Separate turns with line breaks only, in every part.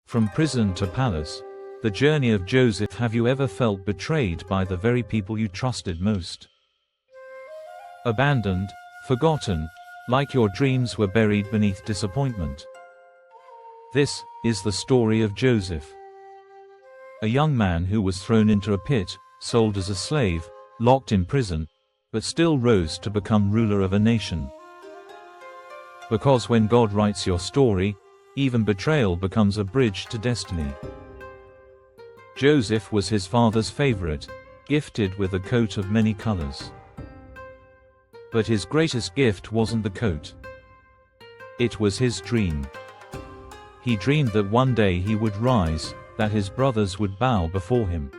From prison to palace, the journey of Joseph. Have you ever felt betrayed by the very people you trusted most? Abandoned, forgotten, like your dreams were buried beneath disappointment. This is the story of Joseph, a young man who was thrown into a pit, sold as a slave, locked in prison, but still rose to become ruler of a nation. Because when God writes your story, even betrayal becomes a bridge to destiny. Joseph was his father's favorite, gifted with a coat of many colors. But his greatest gift wasn't the coat. It was his dream. He dreamed that one day he would rise, that his brothers would bow before him.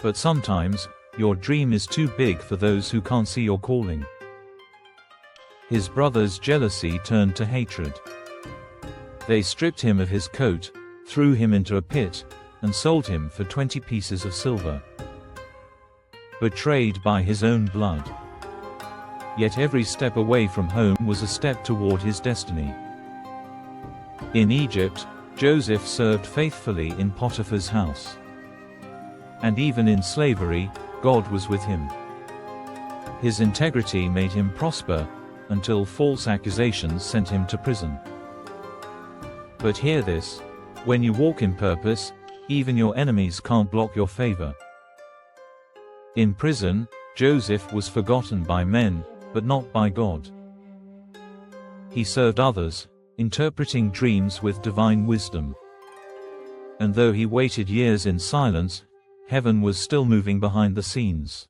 But sometimes, your dream is too big for those who can't see your calling. His brothers' jealousy turned to hatred. They stripped him of his coat, threw him into a pit, and sold him for 20 pieces of silver. Betrayed by his own blood. Yet every step away from home was a step toward his destiny. In Egypt, Joseph served faithfully in Potiphar's house. And even in slavery, God was with him. His integrity made him prosper, until false accusations sent him to prison. But hear this: when you walk in purpose, even your enemies can't block your favor. In prison, Joseph was forgotten by men, but not by God. He served others, interpreting dreams with divine wisdom. And though he waited years in silence, heaven was still moving behind the scenes.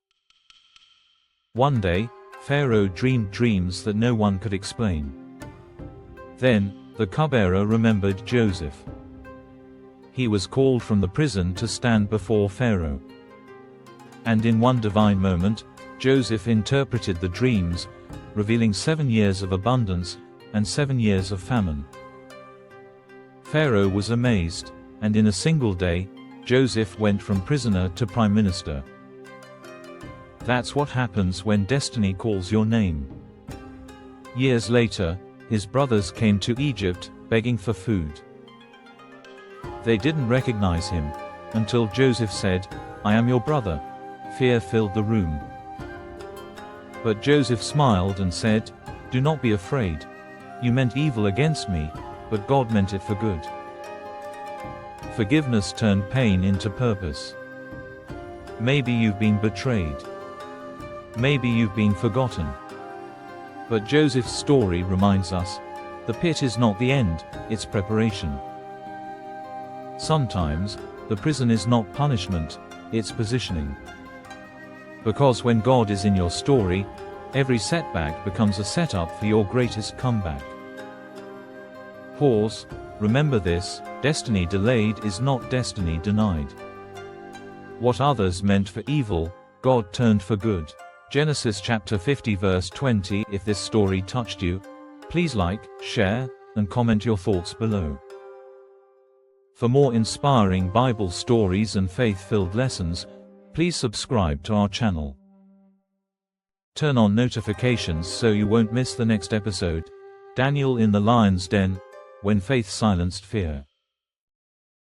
One day, Pharaoh dreamed dreams that no one could explain. Then, the cupbearer remembered Joseph. He was called from the prison to stand before Pharaoh. And in one divine moment, Joseph interpreted the dreams, revealing 7 years of abundance, and 7 years of famine. Pharaoh was amazed, and in a single day, Joseph went from prisoner to prime minister. That's what happens when destiny calls your name. Years later, his brothers came to Egypt, begging for food. They didn't recognize him, until Joseph said, "I am your brother." Fear filled the room. But Joseph smiled and said, "Do not be afraid. You meant evil against me, but God meant it for good." Forgiveness turned pain into purpose. Maybe you've been betrayed. Maybe you've been forgotten. But Joseph's story reminds us, the pit is not the end, it's preparation. Sometimes, the prison is not punishment, it's positioning. Because when God is in your story, every setback becomes a setup for your greatest comeback. Pause. Remember this: destiny delayed is not destiny denied. What others meant for evil, God turned for good. Genesis chapter 50 verse 20. If this story touched you, please like, share, and comment your thoughts below. For more inspiring Bible stories and faith-filled lessons, please subscribe to our channel. Turn on notifications so you won't miss the next episode. Daniel in the lion's den, when faith silenced fear.